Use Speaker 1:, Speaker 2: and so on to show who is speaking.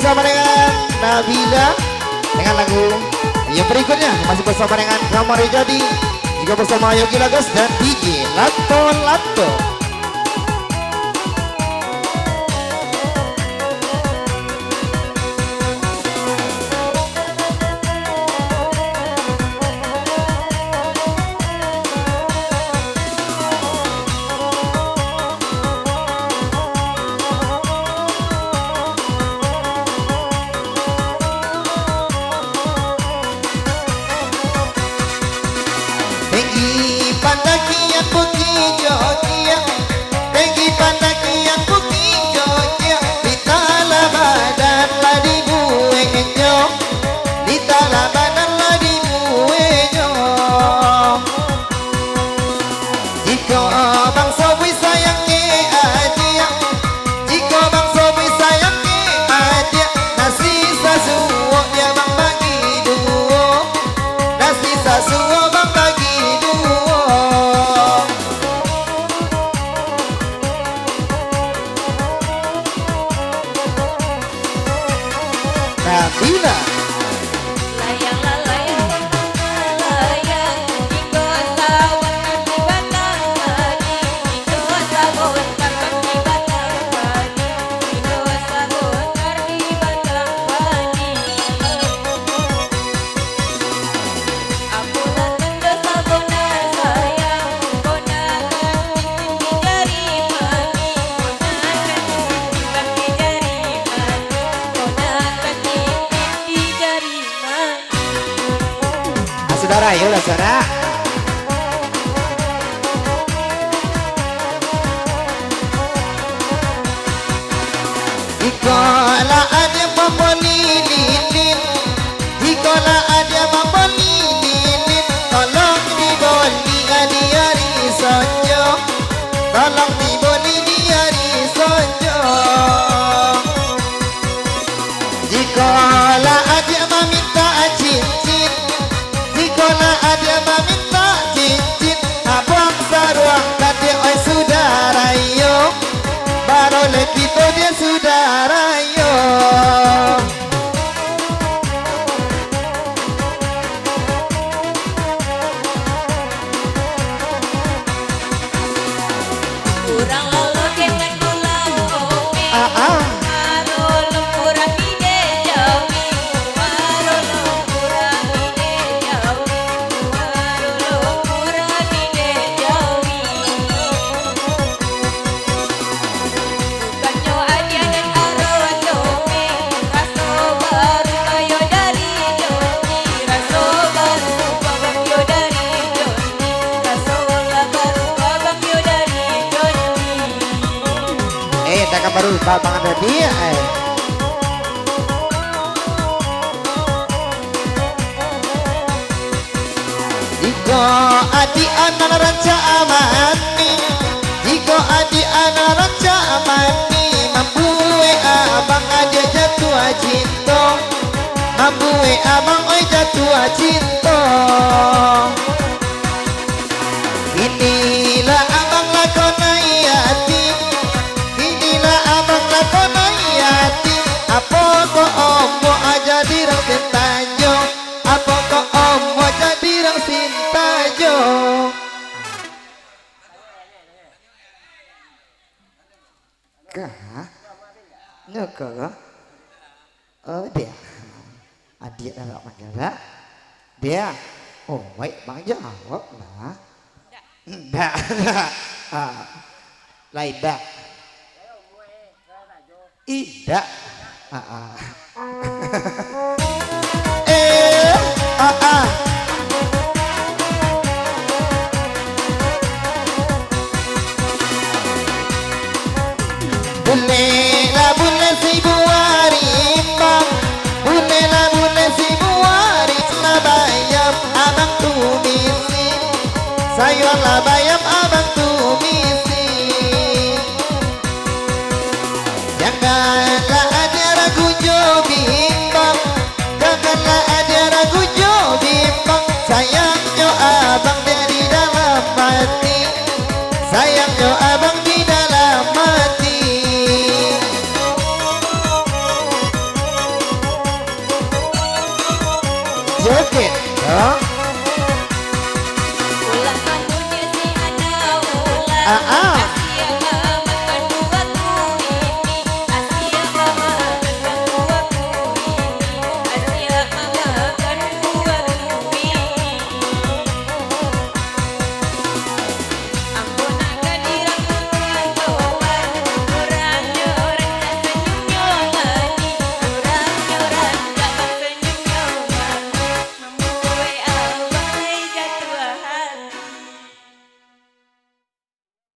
Speaker 1: bersama dengan Nabila dengan lagu yang berikutnya masih bersama dengan Kamari Jadi, juga bersama Yogi Lagos dan DJ Lato Lato. Saudara, yuk saudara. Jikalau ada membeli lilin, jikalau ada membeli lilin, tolong dibeli hari saja, tolong dibeli di hari saja. Jikalau ada meminta cincin, jikalau ada meminta cincin, abang saruang kata oi saudara yo, baru kita dia saudara yo.
Speaker 2: Kurang lalu dengan pulau
Speaker 1: baru banget tadi Jika adik anak ranca amani, jika adik anak ranca amani, mampu abang ada jatuh cinta, mampu abang oi jatuh cinta. Inilah abang lakonai hati, inilah abang lakonai hati. Apa kau omo aja dirang sintajo, apa kau omo aja dirang sintajo. Kah? Nuka? Oh dia, adik dah panggil lah. Dia, oh baik bang jawab lah. Dah, lain dah. Tidak. Bulela bule si buarimba, bulela bule si buarimba, bayam abang tumisi, sayolah bayam abang tumisi. Janganlah ada ragu jo bimbang, joget dong.
Speaker 2: Ulah kamu si ada ulah.